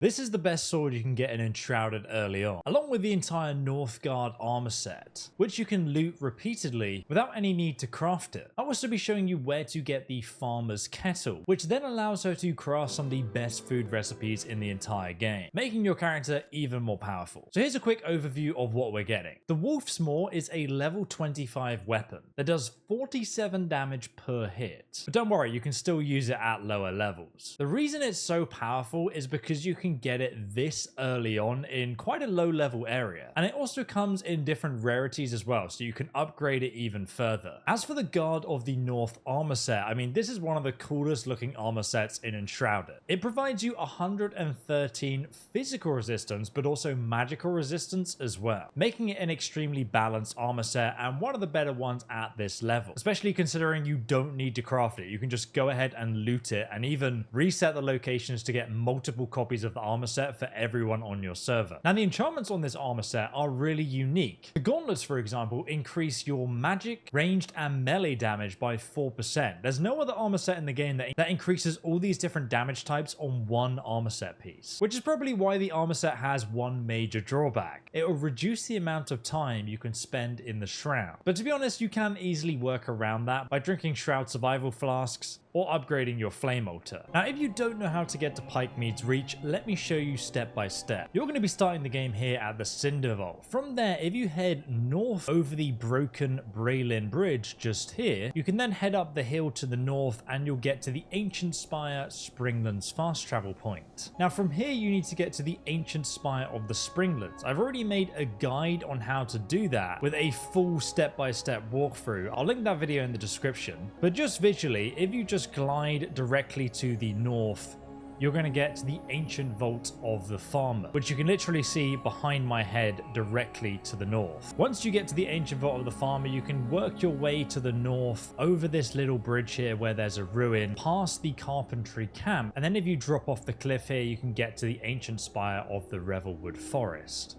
This is the best sword you can get in Enshrouded early on, along with the entire Northgard armor set, which you can loot repeatedly without any need to craft it. I'll also be showing you where to get the Farmer's Kettle, which then allows her to craft some of the best food recipes in the entire game, making your character even more powerful. So here's a quick overview of what we're getting. The Wolf's Maw is a level 25 weapon that does 47 damage per hit, but don't worry, you can still use it at lower levels. The reason it's so powerful is because you can get it this early on in quite a low level area, and it also comes in different rarities as well, so you can upgrade it even further. As for the Guard of the North armor set, I mean, this is one of the coolest looking armor sets in Enshrouded. It provides you 113 physical resistance but also magical resistance as well, making it an extremely balanced armor set and one of the better ones at this level, especially considering you don't need to craft it. You can just go ahead and loot it and even reset the locations to get multiple copies of the armor set for everyone on your server. Now, the enchantments on this armor set are really unique. The gauntlets, for example, increase your magic, ranged, and melee damage by 4%. There's no other armor set in the game that increases all these different damage types on one armor set piece, which is probably why the armor set has one major drawback. It will reduce the amount of time you can spend in the shroud. But to be honest, you can easily work around that by drinking shroud survival flasks or upgrading your flame altar. Now, if you don't know how to get to Pike Mead's Reach, let me show you step by step. You're going to be starting the game here at the Cinder Vault. From there, if you head north over the broken Braylin Bridge just here, you can then head up the hill to the north and you'll get to the Ancient Spire Springlands fast travel point. Now, from here, you need to get to the Ancient Spire of the Springlands. I've already made a guide on how to do that with a full step-by-step walkthrough. I'll link that video in the description. But just visually, if you just glide directly to the north, you're going to get to the Ancient Vault of the Farmer, which you can literally see behind my head directly to the north. Once you get to the Ancient Vault of the Farmer, you can work your way to the north over this little bridge here where there's a ruin, past the carpentry camp, and then if you drop off the cliff here, you can get to the Ancient Spire of the Revelwood Forest.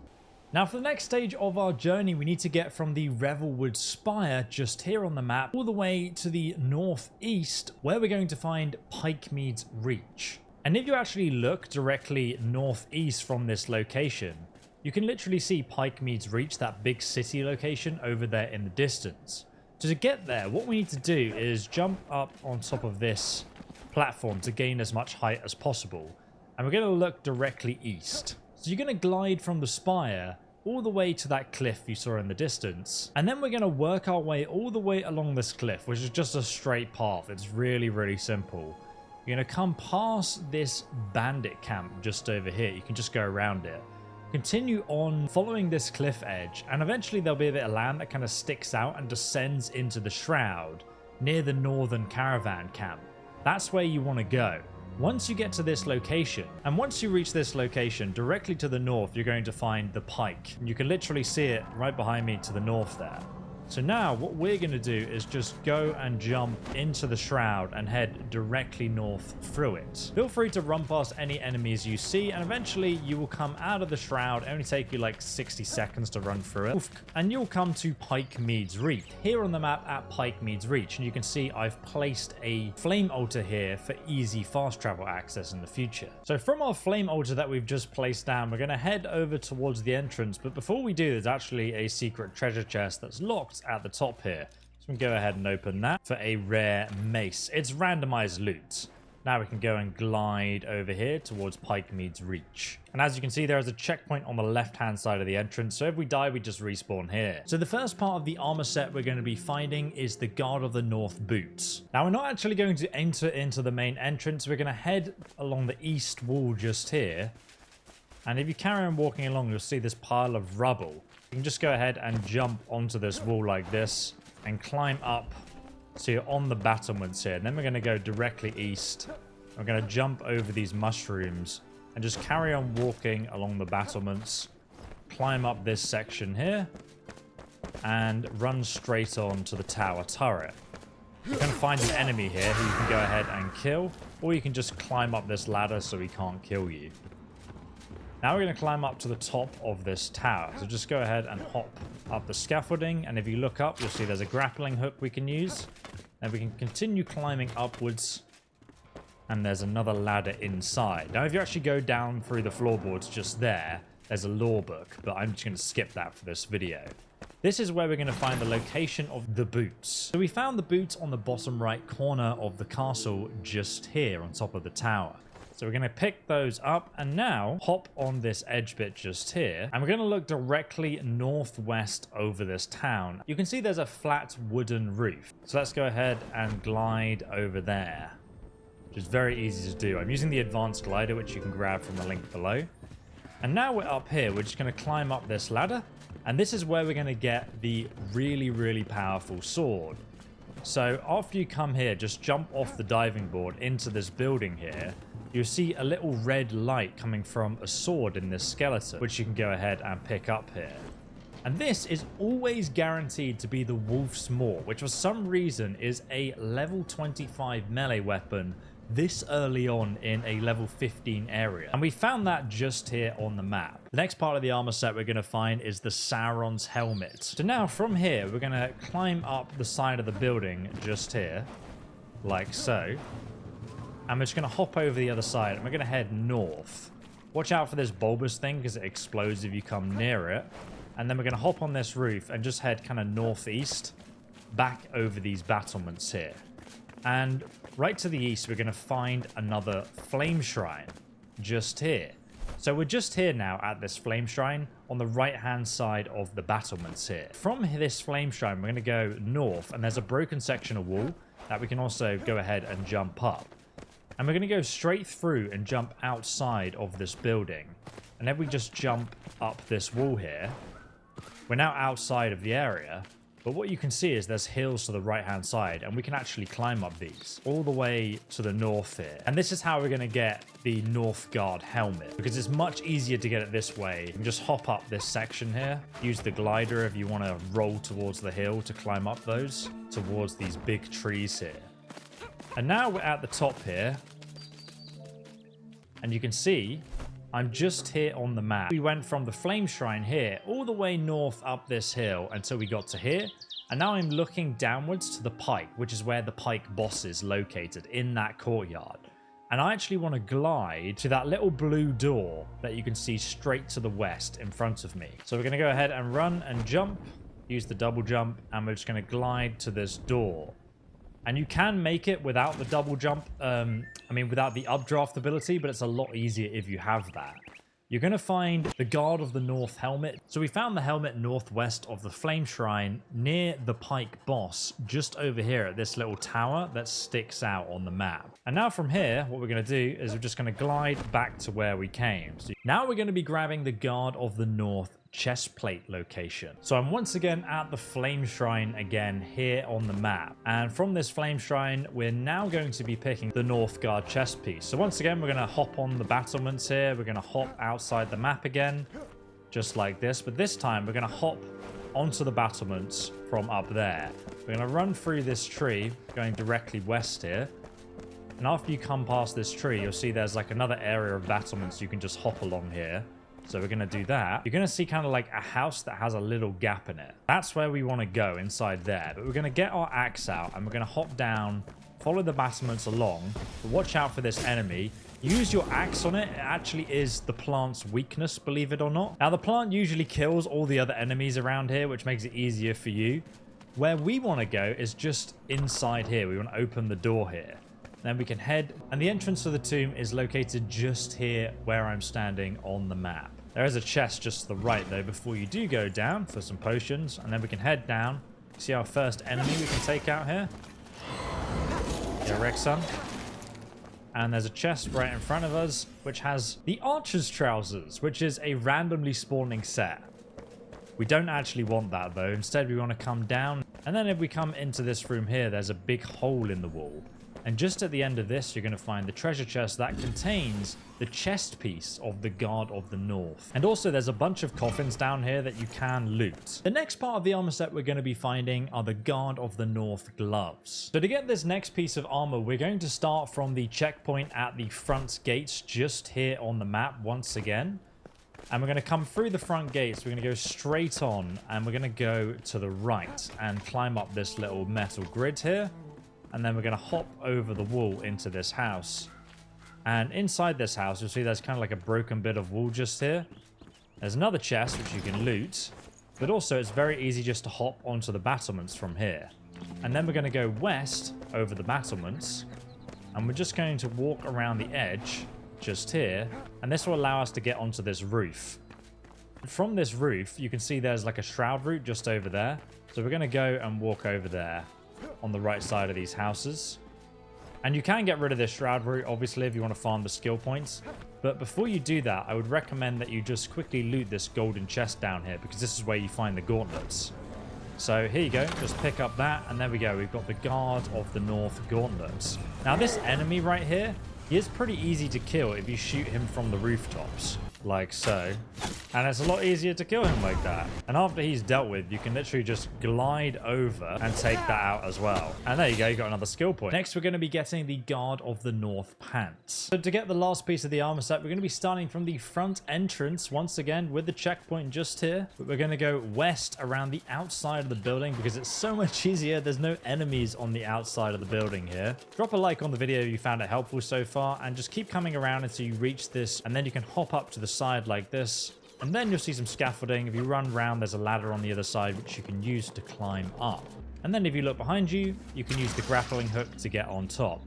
Now, for the next stage of our journey, we need to get from the Revelwood Spire just here on the map all the way to the northeast, where we're going to find Pike Mead's Reach. And if you actually look directly northeast from this location, you can literally see Pike Mead's Reach, that big city location over there in the distance. So to get there, what we need to do is jump up on top of this platform to gain as much height as possible. And we're going to look directly east. So you're going to glide from the spire all the way to that cliff you saw in the distance. And then we're going to work our way all the way along this cliff, which is just a straight path. It's really, really simple. You're going to come past this bandit camp just over here. You can just go around it. Continue on following this cliff edge, and eventually there'll be a bit of land that kind of sticks out and descends into the shroud near the northern caravan camp. That's where you want to go. Once you get to this location, and once you reach this location, directly to the north, you're going to find the Pike. And you can literally see it right behind me to the north there. So now what we're going to do is just go and jump into the shroud and head directly north through it. Feel free to run past any enemies you see, and eventually you will come out of the shroud. It'll only take you like 60 seconds to run through it. And you'll come to Pike Mead's Reach, here on the map at Pike Mead's Reach. And you can see I've placed a flame altar here for easy fast travel access in the future. So from our flame altar that we've just placed down, we're going to head over towards the entrance. But before we do, there's actually a secret treasure chest that's locked at the top here. So we can go ahead and open that for a rare mace. It's randomized loot. Now we can go and glide over here towards Pike Mead's Reach. And as you can see, there is a checkpoint on the left-hand side of the entrance. So if we die, we just respawn here. So the first part of the armor set we're going to be finding is the Guard of the North boots. Now, we're not actually going to enter into the main entrance. We're going to head along the east wall just here. And if you carry on walking along, you'll see this pile of rubble. You can just go ahead and jump onto this wall like this and climb up so you're on the battlements here. And then we're going to go directly east. We're going to jump over these mushrooms and just carry on walking along the battlements, climb up this section here, and run straight on to the tower turret. You're going to find an enemy here who you can go ahead and kill, or you can just climb up this ladder so he can't kill you. Now we're going to climb up to the top of this tower. So just go ahead and hop up the scaffolding. And if you look up, you'll see there's a grappling hook we can use. And we can continue climbing upwards And there's another ladder inside. Now, if you actually go down through the floorboards just there, there's a lore book, but I'm just going to skip that for this video. This is where we're going to find the location of the boots. So we found the boots on the bottom right corner of the castle just here on top of the tower. So we're going to pick those up and now hop on this edge bit just here. And we're going to look directly northwest over this town. You can see there's a flat wooden roof. So let's go ahead and glide over there, which is very easy to do. I'm using the advanced glider, which you can grab from the link below. And now we're up here. We're just going to climb up this ladder. And this is where we're going to get the really, really powerful sword. So after you come here, just jump off the diving board into this building here. You'll see a little red light coming from a sword in this skeleton, which you can go ahead and pick up here. And this is always guaranteed to be the Wolf's Maw, which for some reason is a level 25 melee weapon this early on in a level 15 area. And we found that just here on the map. The next part of the armor set we're going to find is the Sauron's helmet. So now from here, we're going to climb up the side of the building just here, like so. And we're just going to hop over the other side and we're going to head north. Watch out for this bulbous thing because it explodes if you come near it. And then we're going to hop on this roof and just head kind of northeast back over these battlements here. And right to the east, we're going to find another flame shrine just here. So we're just here now at this flame shrine on the right-hand side of the battlements here. From this flame shrine, we're going to go north, and there's a broken section of wall that we can also go ahead and jump up. And we're going to go straight through and jump outside of this building. And then we just jump up this wall here. We're now outside of the area. But what you can see is there's hills to the right-hand side, and we can actually climb up these all the way to the north here. And this is how we're going to get the Northgard helmet, because it's much easier to get it this way. You can just hop up this section here, use the glider if you want to roll towards the hill to climb up those, towards these big trees here. And now we're at the top here, and you can see I'm just here on the map. We went from the flame shrine here all the way north up this hill until we got to here. And now I'm looking downwards to the Pike, which is where the Pike boss is located in that courtyard. And I actually want to glide to that little blue door that you can see straight to the west in front of me. So we're going to go ahead and run and jump, use the double jump, and we're just going to glide to this door. And you can make it without the double jump, without the updraft ability, but it's a lot easier if you have that. You're going to find the Guard of the North helmet. So we found the helmet northwest of the Flame Shrine near the Pike boss, just over here at this little tower that sticks out on the map. And now from here, what we're going to do is we're just going to glide back to where we came. So now we're going to be grabbing the Guard of the North chest plate location. So I'm once again at the Flame Shrine again here on the map, and from this Flame Shrine we're now going to be picking the Northgard chest piece. So once again we're going to hop on the battlements here, we're going to hop outside the map again just like this, but this time we're going to hop onto the battlements from up there. We're going to run through this tree going directly west here, and after you come past this tree you'll see there's like another area of battlements you can just hop along here. So we're going to do that. You're going to see kind of like a house that has a little gap in it. That's where we want to go, inside there. But we're going to get our axe out and we're going to hop down, follow the battlements along. But watch out for this enemy. Use your axe on it. It actually is the plant's weakness, believe it or not. Now, the plant usually kills all the other enemies around here, which makes it easier for you. Where we want to go is just inside here. We want to open the door here. Then we can head, and the entrance to the tomb is located just here where I'm standing on the map. There is a chest just to the right though before you do go down for some potions, and then we can head down. See our first enemy we can take out here. Yeah, Rexon. And there's a chest right in front of us which has the Archer's Trousers, which is a randomly spawning set. We don't actually want that though. Instead we want to come down, and then if we come into this room here, there's a big hole in the wall. And just at the end of this, you're going to find the treasure chest that contains the chest piece of the Guard of the North. And also there's a bunch of coffins down here that you can loot. The next part of the armor set we're going to be finding are the Guard of the North gloves. So to get this next piece of armor, we're going to start from the checkpoint at the front gates just here on the map once again. And we're going to come through the front gates. We're going to go straight on, and we're going to go to the right and climb up this little metal grid here. And then we're going to hop over the wall into this house And inside this house, you'll see there's kind of like a broken bit of wall just here. There's another chest which you can loot, but also it's very easy just to hop onto the battlements from here. And then we're going to go west over the battlements, and we're just going to walk around the edge just here, and this will allow us to get onto this roof. From this roof, you can see there's like a shroud route just over there. So we're going to go and walk over there on the right side of these houses. And you can get rid of this shroud route, obviously, if you want to farm the skill points. But before you do that, I would recommend that you just quickly loot this golden chest down here, because this is where you find the gauntlets. So here you go, just pick up that, and there we go. We've got the Guard of the North gauntlets. Now this enemy right here, he is pretty easy to kill if you shoot him from the rooftops, like so. And it's a lot easier to kill him like that. And after he's dealt with, you can literally just glide over and take that out as well. And there you go, you got another skill point. Next, we're going to be getting the Guard of the North pants. So to get the last piece of the armor set, we're going to be starting from the front entrance once again with the checkpoint just here. But we're going to go west around the outside of the building because it's so much easier. There's no enemies on the outside of the building here. Drop a like on the video if you found it helpful so far, and just keep coming around until you reach this, and then you can hop up to the side like this. And then you'll see some scaffolding. If you run around, there's a ladder on the other side which you can use to climb up. And then if you look behind you, you can use the grappling hook to get on top.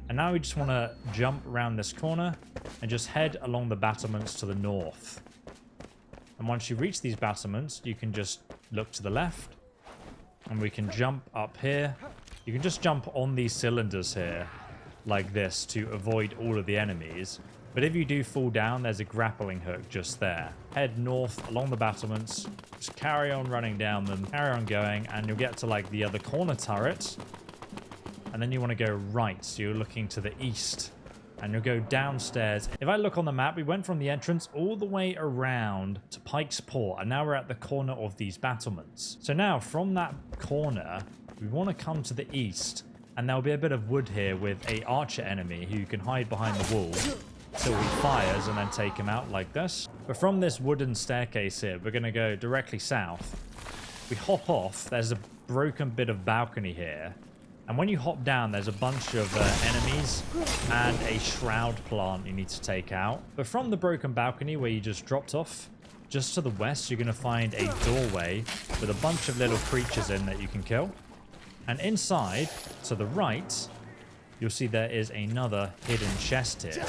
And now we just want to jump around this corner and just head along the battlements to the north. And once you reach these battlements, you can just look to the left, and we can jump up here. You can just jump on these cylinders here like this to avoid all of the enemies. But if you do fall down, there's a grappling hook just there. Head north along the battlements, just carry on running down them, carry on going, and you'll get to like the other corner turret. And then you want to go right, so you're looking to the east, and you'll go downstairs. If I look on the map, we went from the entrance all the way around to Pike's Port, and now we're at the corner of these battlements. So now from that corner, we want to come to the east, and there'll be a bit of wood here with a archer enemy who you can hide behind the wall till he fires and then take him out like this. But from this wooden staircase here, we're going to go directly south. We hop off. There's a broken bit of balcony here. And when you hop down, there's a bunch of enemies and a shroud plant you need to take out. But from the broken balcony where you just dropped off, just to the west, you're going to find a doorway with a bunch of little creatures in that you can kill. And inside, to the right, you'll see there is another hidden chest here.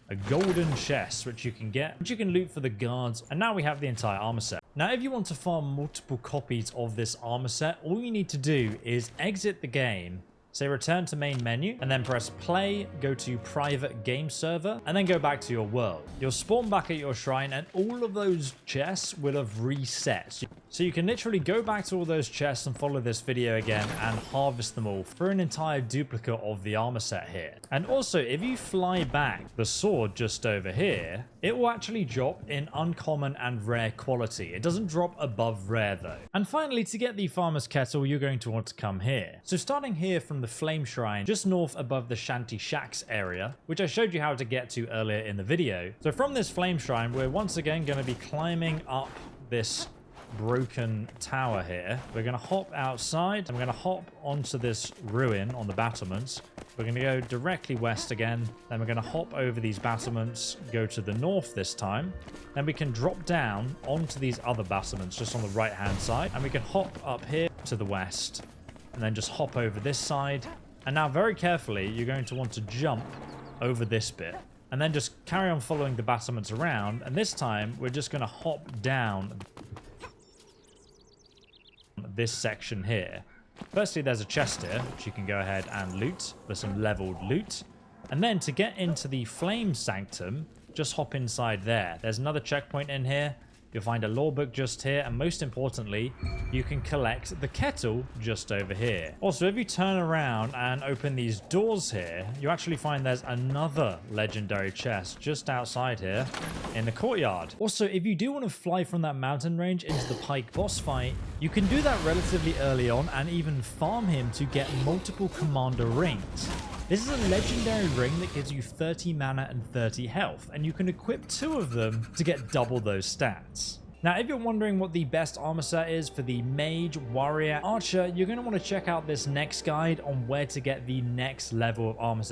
A golden chest, which you can get, which you can loot for the guards. And now we have the entire armor set. Now, if you want to farm multiple copies of this armor set, all you need to do is exit the game, say return to main menu, and then press play, go to private game server, and then go back to your world. You'll spawn back at your shrine, and all of those chests will have reset. So you can literally go back to all those chests and follow this video again and harvest them all for an entire duplicate of the armor set here. And also, if you fly back the sword just over here, it will actually drop in uncommon and rare quality. It doesn't drop above rare though. And finally, to get the farmer's kettle, you're going to want to come here. So starting here from the flame shrine, just north above the shanty shacks area, which I showed you how to get to earlier in the video. So from this flame shrine, we're once again going to be climbing up this broken tower here. We're going to hop outside, and we're going to hop onto this ruin on the battlements. We're going to go directly west again, then we're going to hop over these battlements, go to the north this time, then we can drop down onto these other battlements just on the right hand side, and we can hop up here to the west, and then just hop over this side. And now very carefully, you're going to want to jump over this bit, and then just carry on following the battlements around, and this time we're just going to hop down this section here. Firstly, there's a chest here which you can go ahead and loot for some leveled loot, and then to get into the flame sanctum, just hop inside there. There's another checkpoint in here. You'll find a lore book just here, and most importantly, you can collect the kettle just over here. Also, if you turn around and open these doors here, you actually find there's another legendary chest just outside here in the courtyard. Also, if you do want to fly from that mountain range into the Pike boss fight, you can do that relatively early on and even farm him to get multiple commander rings. This is a legendary ring that gives you 30 mana and 30 health, and you can equip 2 of them to get double those stats. Now, if you're wondering what the best armor set is for the mage, warrior, archer, you're going to want to check out this next guide on where to get the next level of armor set.